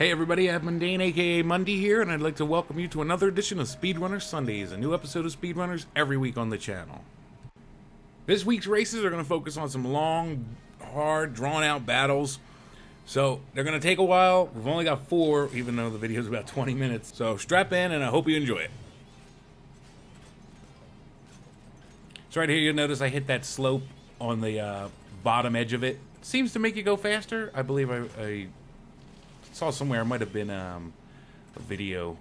Hey everybody, AbMundane AKA Mundy here, and I'd like to welcome you to another edition of Speedrunners Sundays, a new episode of Speedrunners every week on the channel. This week's races are going to focus on some long, hard, drawn-out battles, so they're going to take a while. We've only got 4, even though the video is about 20 minutes, so strap in and I hope you enjoy it. So right here you'll notice I hit that slope on the bottom edge of it. Seems to make you go faster. I believe I saw somewhere, it might have been a video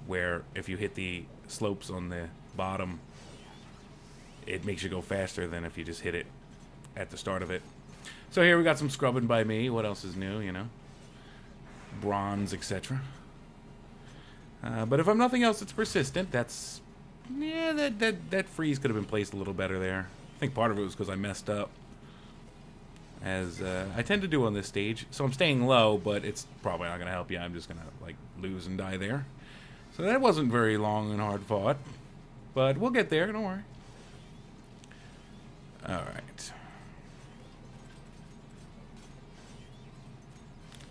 where if you hit the slopes on the bottom, it makes you go faster than if you just hit it at the start of it. So here we got some scrubbing by me. What else is new, you know? Bronze, etc. But if I'm nothing else, it's persistent. That's, yeah, that freeze could have been placed a little better there. I think part of it was because I messed up, as I tend to do on this stage. So I'm staying low, but it's probably not going to help you. I'm just going to like lose and die there. So that wasn't very long and hard fought, but we'll get there, don't worry. Alright.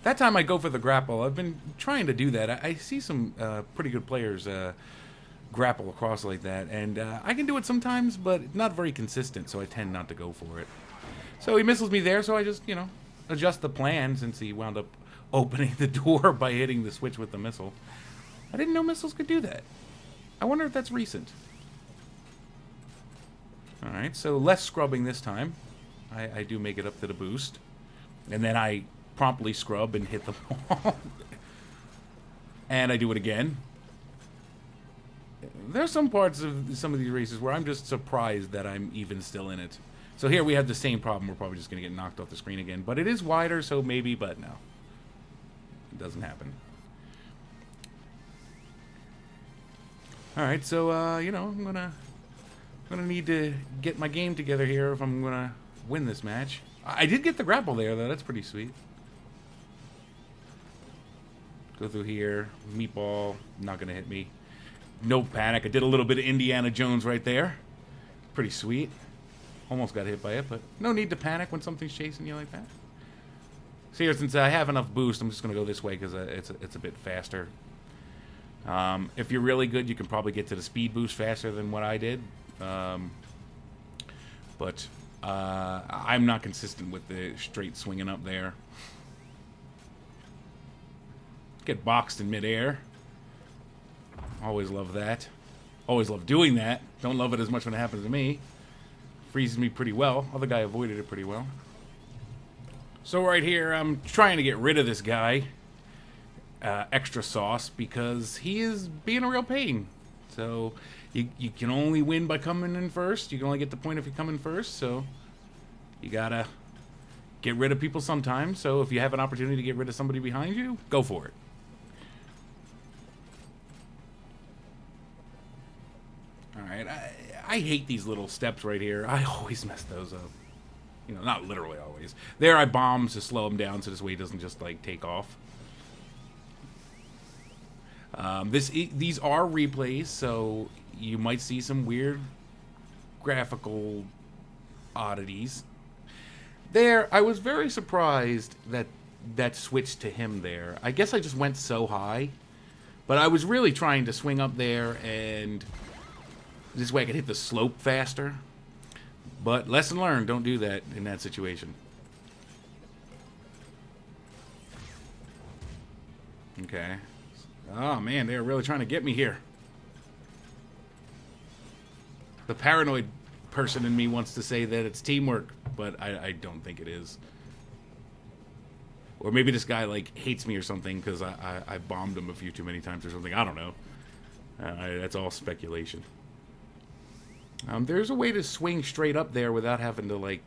That time I go for the grapple. I've been trying to do that. I see some pretty good players grapple across like that, and I can do it sometimes, but not very consistent, so I tend not to go for it. So he missiles me there, so I just, you know, adjust the plan since he wound up opening the door by hitting the switch with the missile. I didn't know missiles could do that. I wonder if that's recent. Alright, so less scrubbing this time. I do make it up to the boost. And then I promptly scrub and hit the wall. And I do it again. There's some parts of some of these races where I'm just surprised that I'm even still in it. So here we have the same problem. We're probably just going to get knocked off the screen again. But it is wider, so maybe, but no. It doesn't happen. Alright, so, you know, I'm gonna need to get my game together here if I'm going to win this match. I did get the grapple there, though. That's pretty sweet. Go through here. Meatball. Not going to hit me. No panic. I did a little bit of Indiana Jones right there. Pretty sweet. Almost got hit by it, but no need to panic when something's chasing you like that. So here, since I have enough boost, I'm just going to go this way because it's a bit faster. If you're really good, you can probably get to the speed boost faster than what I did. But I'm not consistent with the straight swinging up there. Get boxed in midair. Always love that. Always love doing that. Don't love it as much when it happens to me. Freezes me pretty well. Other guy avoided it pretty well. So right here, I'm trying to get rid of this guy, Extra Sauce, because he is being a real pain. So you can only win by coming in first. You can only get the point if you come in first. So you gotta get rid of people sometimes. So if you have an opportunity to get rid of somebody behind you, go for it. Alright, I hate these little steps right here. I always mess those up. You know, not literally always. There I bomb to slow him down so this way he doesn't just, like, take off. These are replays, so you might see some weird graphical oddities. There, I was very surprised that switched to him there. I guess I just went so high. But I was really trying to swing up there and this way I could hit the slope faster. But lesson learned, don't do that in that situation. Okay. Oh man, they're really trying to get me here. The paranoid person in me wants to say that it's teamwork, but I don't think it is. Or maybe this guy like hates me or something because I bombed him a few too many times or something. I don't know. That's all speculation. There's a way to swing straight up there without having to like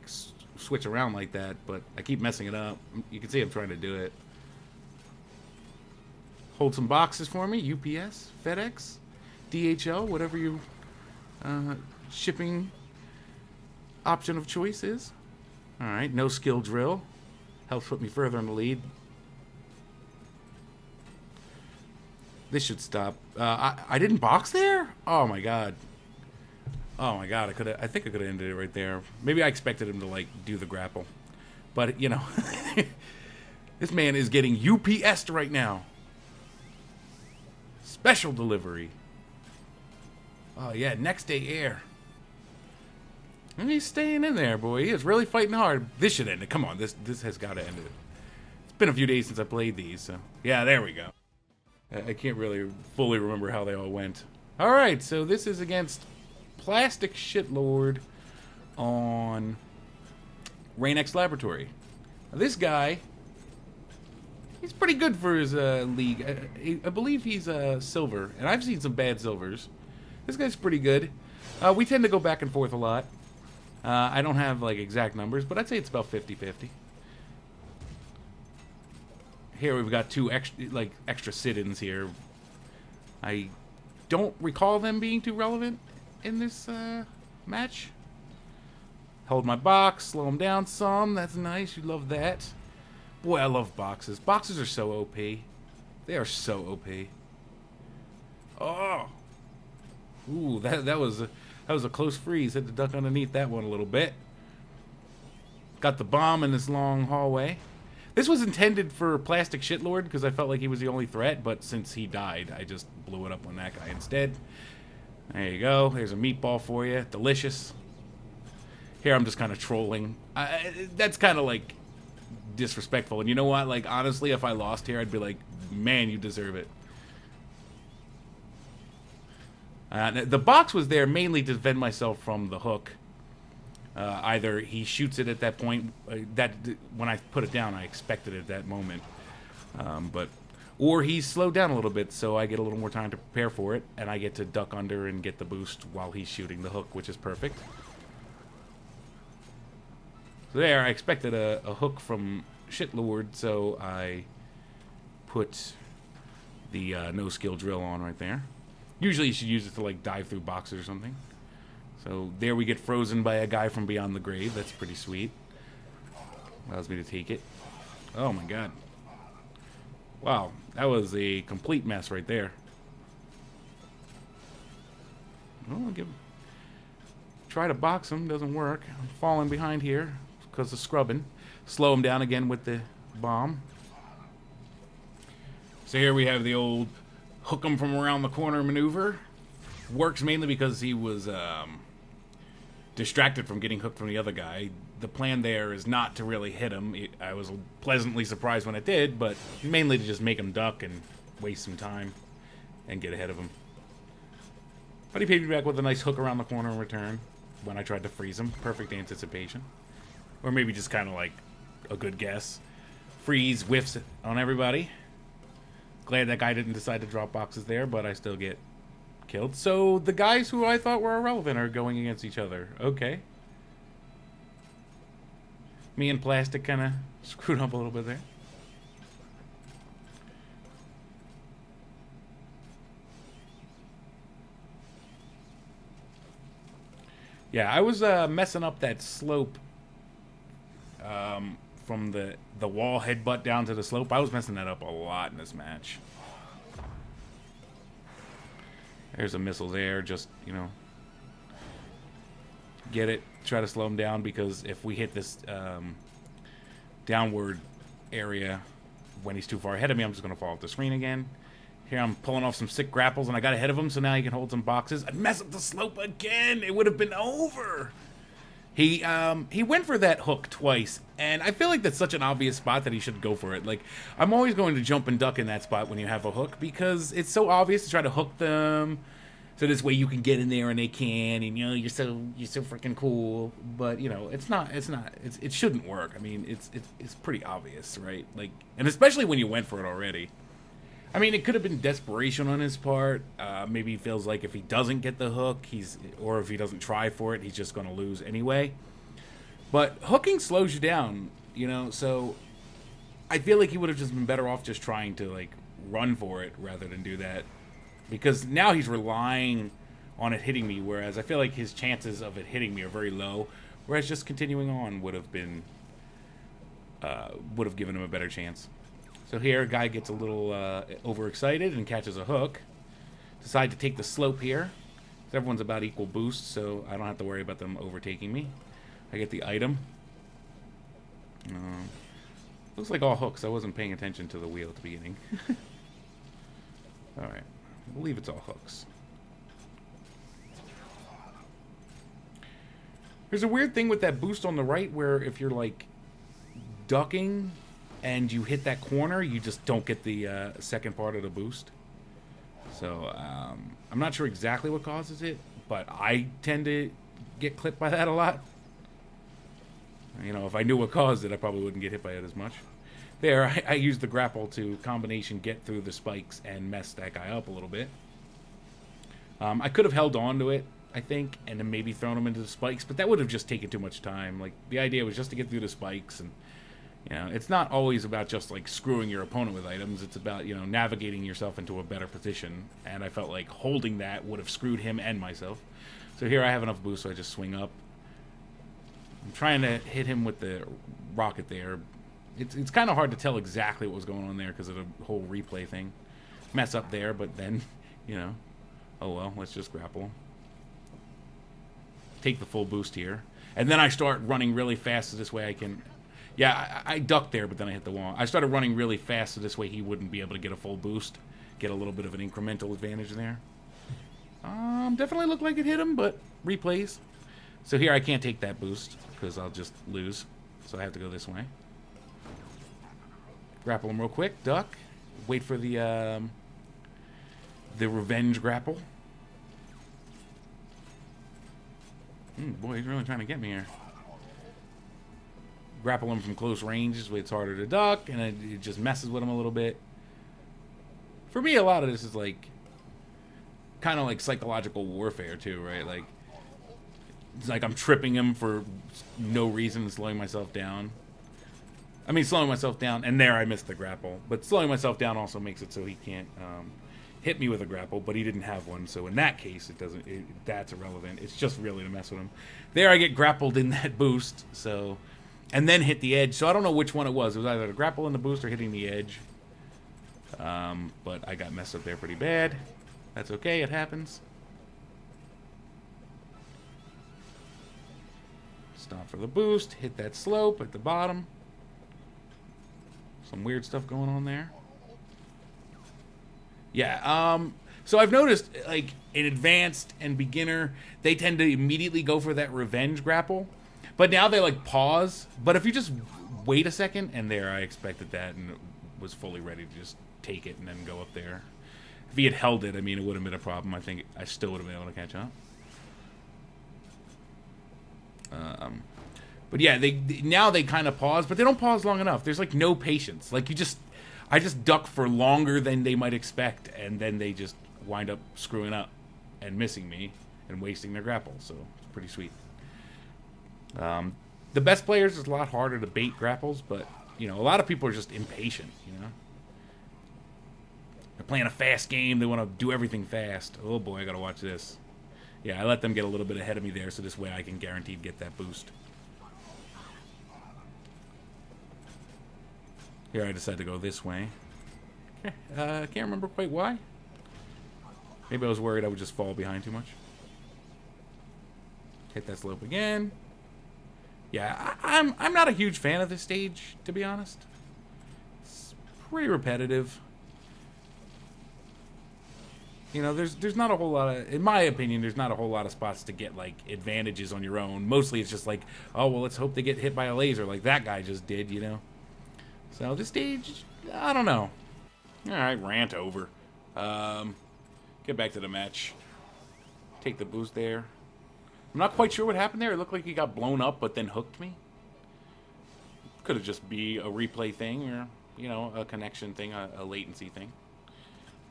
switch around like that, but I keep messing it up. You can see I'm trying to do it. Hold some boxes for me. UPS, FedEx, DHL, whatever your shipping option of choice is. Alright, no skill drill. Helps put me further in the lead. This should stop. I didn't box there? Oh my god. Oh my god, I think I could have ended it right there. Maybe I expected him to like do the grapple. But, you know, This man is getting UPS'd right now. Special delivery. Oh, yeah, next day air. And he's staying in there, boy. He is really fighting hard. This should end it. Come on, this has got to end it. It's been a few days since I played these, so... Yeah, there we go. I can't really fully remember how they all went. Alright, so this is against Plastic Shitlord on Rain-X Laboratory. Now, this guy... He's pretty good for his league. I believe he's silver, and I've seen some bad silvers. This guy's pretty good. We tend to go back and forth a lot. I don't have like exact numbers, but I'd say it's about 50-50. Here we've got two extra sit-ins here. I don't recall them being too relevant in this match. Hold my box, slow them down some. That's nice. You love that. Boy, I love boxes. Boxes are so OP. They are so OP. Oh. Ooh, that was a close freeze. Had to duck underneath that one a little bit. Got the bomb in this long hallway. This was intended for Plastic Shitlord because I felt like he was the only threat, but since he died, I just blew it up on that guy instead. There you go. There's a meatball for you. Delicious. Here I'm just kind of trolling. That's kind of like disrespectful. And you know what? Like, honestly, if I lost here, I'd be like, man, you deserve it. The box was there mainly to defend myself from the hook. Either he shoots it at that point, that when I put it down, I expected it at that moment. Or he's slowed down a little bit, so I get a little more time to prepare for it, and I get to duck under and get the boost while he's shooting the hook, which is perfect. So there, I expected a hook from Shitlord, so I put the no-skill drill on right there. Usually you should use it to like dive through boxes or something. So there we get frozen by a guy from beyond the grave. That's pretty sweet. Allows me to take it. Oh my god. Wow, that was a complete mess right there. Well, I'll try to box him, doesn't work. I'm falling behind here because of scrubbing. Slow him down again with the bomb. So here we have the old hook him from around the corner maneuver. Works mainly because he was distracted from getting hooked from the other guy. The plan there is not to really hit him. I was pleasantly surprised when it did, but mainly to just make him duck and waste some time and get ahead of him. But he paid me back with a nice hook around the corner in return when I tried to freeze him. Perfect anticipation. Or maybe just kind of like a good guess. Freeze, whiffs on everybody. Glad that guy didn't decide to drop boxes there, but I still get killed. So the guys who I thought were irrelevant are going against each other. Okay. Me and Plastic kind of screwed up a little bit there. Yeah, I was messing up that slope from the wall headbutt down to the slope. I was messing that up a lot in this match. There's a missile there, just, you know, get it, try to slow him down, because if we hit this downward area when he's too far ahead of me, I'm just going to fall off the screen again. Here I'm pulling off some sick grapples, and I got ahead of him, so now he can hold some boxes. I'd mess up the slope again. It would have been over. He went for that hook twice, and I feel like that's such an obvious spot that he should go for it. Like, I'm always going to jump and duck in that spot when you have a hook, because it's so obvious to try to hook them, so this way you can get in there and they can, and, you know, you're so freaking cool. But, you know, it shouldn't work. I mean, it's pretty obvious, right? Like, and especially when you went for it already. I mean, it could have been desperation on his part. Maybe he feels like if he doesn't get the hook, or if he doesn't try for it, he's just going to lose anyway. But hooking slows you down, you know, so I feel like he would have just been better off just trying to, like, run for it rather than do that. Because now he's relying on it hitting me, whereas I feel like his chances of it hitting me are very low, whereas just continuing on would have given him a better chance. So here, a guy gets a little overexcited and catches a hook. Decide to take the slope here. Everyone's about equal boost, so I don't have to worry about them overtaking me. I get the item. Looks like all hooks. I wasn't paying attention to the wheel at the beginning. Alright. I believe it's all hooks. There's a weird thing with that boost on the right where if you're, like, ducking and you hit that corner, you just don't get the second part of the boost. So, I'm not sure exactly what causes it, but I tend to get clipped by that a lot. You know, if I knew what caused it, I probably wouldn't get hit by it as much. There, I used the grapple to combination get through the spikes and mess that guy up a little bit. I could have held on to it, I think, and then maybe thrown him into the spikes, but that would have just taken too much time. Like, the idea was just to get through the spikes, and, you know, it's not always about just, like, screwing your opponent with items. It's about, you know, navigating yourself into a better position, and I felt like holding that would have screwed him and myself. So here I have enough boost, so I just swing up. I'm trying to hit him with the rocket there. It's kind of hard to tell exactly what was going on there because of the whole replay thing. Mess up there, but then, you know, oh well, let's just grapple him. Take the full boost here. And then I start running really fast so this way I can... Yeah, I ducked there, but then I hit the wall. I started running really fast so this way he wouldn't be able to get a full boost. Get a little bit of an incremental advantage there. Definitely looked like it hit him, but replays. So here I can't take that boost because I'll just lose. So I have to go this way. Grapple him real quick. Duck. Wait for the revenge grapple. Boy, he's really trying to get me here. Grapple him from close range is way it's harder to duck, and it just messes with him a little bit. For me, a lot of this is like kind of like psychological warfare too, right? Like it's like I'm tripping him for no reason and slowing myself down. I mean, slowing myself down, and there I missed the grapple. But slowing myself down also makes it so he can't hit me with a grapple, but he didn't have one, so in that case, that's irrelevant. It's just really to mess with him. There I get grappled in that boost, so... And then hit the edge, so I don't know which one it was. It was either the grapple in the boost or hitting the edge. But I got messed up there pretty bad. That's okay, it happens. Stop for the boost, hit that slope at the bottom. Some weird stuff going on there. Yeah, so I've noticed, like, in advanced and beginner, they tend to immediately go for that revenge grapple. But now they, like, pause. But if you just wait a second, and there I expected that and was fully ready to just take it and then go up there. If he had held it, I mean, it would have been a problem. I think I still would have been able to catch up. But yeah, now they kind of pause, but they don't pause long enough. There's, like, no patience. Like, I just duck for longer than they might expect, and then they just wind up screwing up and missing me and wasting their grapple, so it's pretty sweet. The best players is a lot harder to bait grapples, but, you know, a lot of people are just impatient, you know? They're playing a fast game, they want to do everything fast. Oh boy, I gotta watch this. Yeah, I let them get a little bit ahead of me there, so this way I can guaranteed get that boost. Here I decided to go this way. Okay, I can't remember quite why. Maybe I was worried I would just fall behind too much. Hit that slope again. Yeah, I'm not a huge fan of this stage, to be honest. It's pretty repetitive. You know, there's not a whole lot of, in my opinion, there's not a whole lot of spots to get, like, advantages on your own. Mostly it's just like, oh, well, let's hope they get hit by a laser like that guy just did, you know? So this stage, I don't know. Alright, rant over. Get back to the match. Take the boost there. I'm not quite sure what happened there. It looked like he got blown up but then hooked me. Could have just be a replay thing or, you know, a connection thing, a latency thing.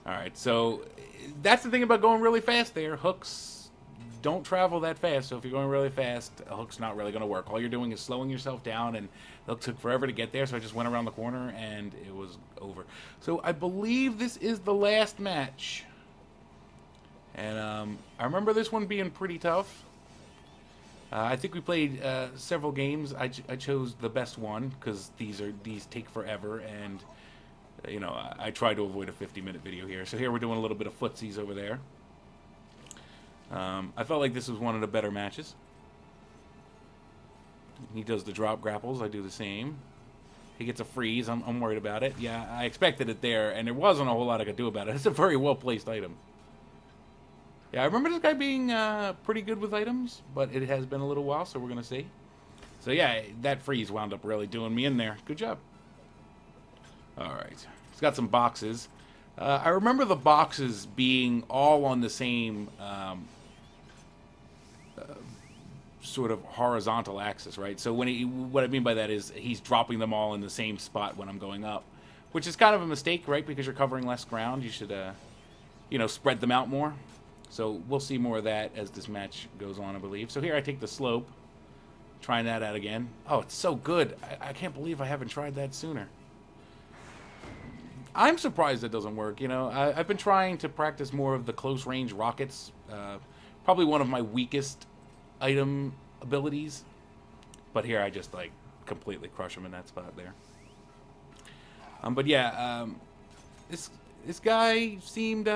Alright, so that's the thing about going really fast there. Hooks don't travel that fast, so if you're going really fast, a hook's not really going to work. All you're doing is slowing yourself down, and it took forever to get there, so I just went around the corner, and it was over. So I believe this is the last match. And I remember this one being pretty tough. I think we played several games. I chose the best one, because these take forever, and you know, I tried to avoid a 50-minute video here. So here we're doing a little bit of footsies over there. I felt like this was one of the better matches. He does the drop grapples. I do the same. He gets a freeze. I'm worried about it. Yeah, I expected it there, and there wasn't a whole lot I could do about it. It's a very well-placed item. Yeah, I remember this guy being pretty good with items, but it has been a little while, so we're going to see. So yeah, that freeze wound up really doing me in there. Good job. Alright. He's got some boxes. I remember the boxes being all on the same sort of horizontal axis, right? So what I mean by that is he's dropping them all in the same spot when I'm going up, which is kind of a mistake, right? Because you're covering less ground. You should, you know, spread them out more. So we'll see more of that as this match goes on, I believe. So here I take the slope. Trying that out again. Oh, it's so good. I can't believe I haven't tried that sooner. I'm surprised it doesn't work. You know, I've been trying to practice more of the close-range rockets. Probably one of my weakest item abilities. But here I just, like, completely crush him in that spot there. But yeah, this guy seemed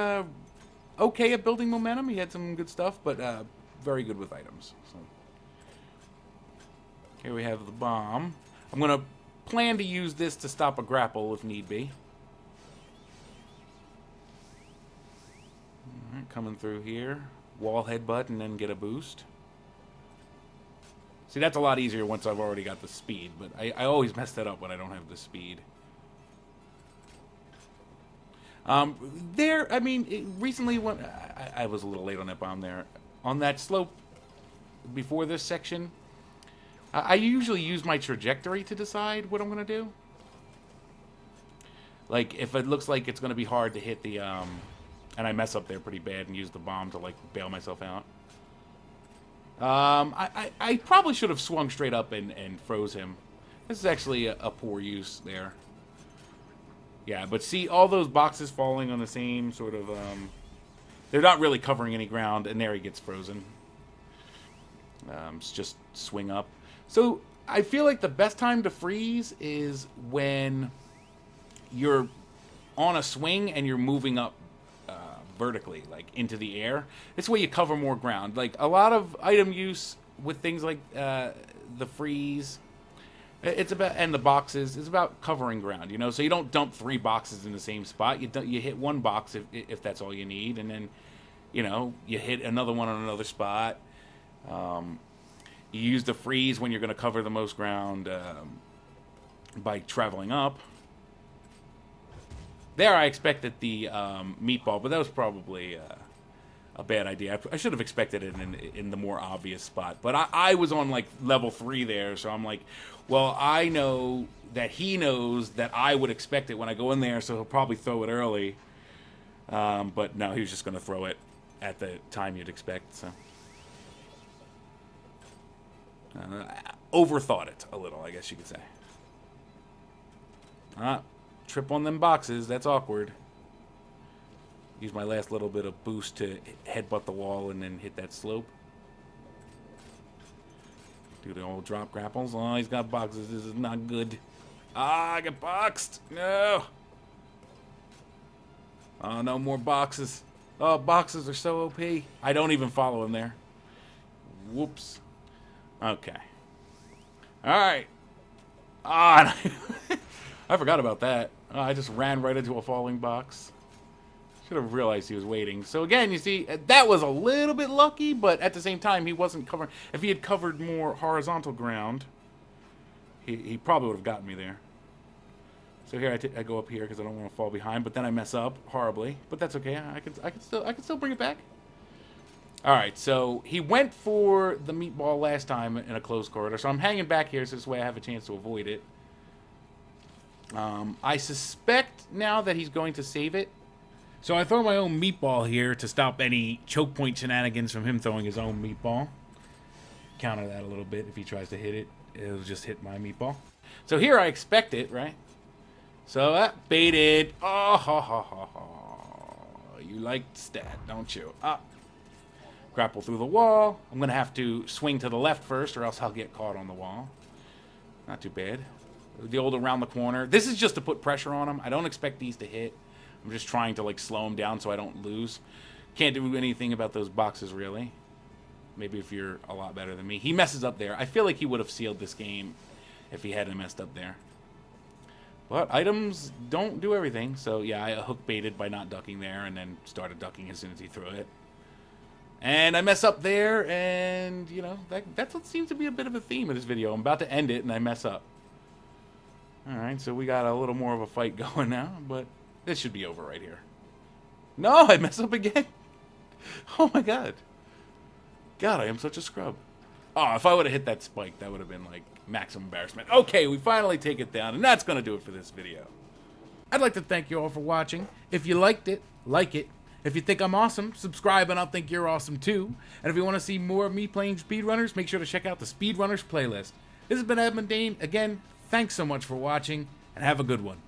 okay at building momentum. He had some good stuff, but very good with items. So here we have the bomb. I'm going to plan to use this to stop a grapple if need be. Alright, coming through here. Wall headbutt and then get a boost. See, that's a lot easier once I've already got the speed, but I always mess that up when I don't have the speed. I mean, recently when I was a little late on that bomb there. On that slope before this section, I usually use my trajectory to decide what I'm going to do. Like, if it looks like it's going to be hard to hit the, and I mess up there pretty bad and use the bomb to, like, bail myself out. I probably should have swung straight up and froze him. This is actually a poor use there. Yeah, but see all those boxes falling on the same sort of, they're not really covering any ground, and there he gets frozen. Just swing up. So I feel like the best time to freeze is when you're on a swing and you're moving up vertically, like into the air. This way you cover more ground. Like a lot of item use with things like the freeze, it's about, and the boxes, it's about covering ground, you know. So you don't dump 3 boxes in the same spot. You hit one box if that's all you need, and then, you know, you hit another one on another spot. You use the freeze when you're going to cover the most ground by traveling up. There I expected the meatball, but that was probably a bad idea. I should have expected it in the more obvious spot. But I was on, like, level 3 there, so I'm like, well, I know that he knows that I would expect it when I go in there, so he'll probably throw it early. But no, he was just going to throw it at the time you'd expect, so. Overthought it a little, I guess you could say. Trip on them boxes, that's awkward. Use my last little bit of boost to headbutt the wall and then hit that slope. Do the old drop grapples. Oh, he's got boxes. This is not good. I get boxed. No. Oh, no more boxes. Oh, boxes are so OP. I don't even follow him there. Whoops. Okay. Alright. Ah, I forgot about that. I just ran right into a falling box. Should have realized he was waiting. So again, you see, that was a little bit lucky, but at the same time, he wasn't covering. If he had covered more horizontal ground, he probably would have gotten me there. So here I go up here because I don't want to fall behind, but then I mess up horribly. But that's okay. I can still bring it back. All right, so he went for the meatball last time in a closed corridor, so I'm hanging back here so this way I have a chance to avoid it. I suspect now that he's going to save it. So I throw my own meatball here to stop any choke point shenanigans from him throwing his own meatball. Counter that a little bit. If he tries to hit it, it'll just hit my meatball. So here I expect it, right? So that baited. Oh, ha, ha, ha, ha. You like stat, don't you? Grapple through the wall. I'm going to have to swing to the left first or else I'll get caught on the wall. Not too bad. The old around the corner. This is just to put pressure on him. I don't expect these to hit. I'm just trying to, like, slow him down so I don't lose. Can't do anything about those boxes, really. Maybe if you're a lot better than me. He messes up there. I feel like he would have sealed this game if he hadn't messed up there. But items don't do everything, so yeah, I hook baited by not ducking there, and then started ducking as soon as he threw it. And I mess up there, and, you know, that's what seems to be a bit of a theme of this video. I'm about to end it, and I mess up. Alright, so we got a little more of a fight going now, but this should be over right here. No, I mess up again. Oh my god. God, I am such a scrub. Oh, if I would have hit that spike, that would have been, like, maximum embarrassment. Okay, we finally take it down, and that's going to do it for this video. I'd like to thank you all for watching. If you liked it, like it. If you think I'm awesome, subscribe and I'll think you're awesome too. And if you want to see more of me playing speedrunners, make sure to check out the Speedrunners playlist. This has been AbMundane. Again, thanks so much for watching, and have a good one.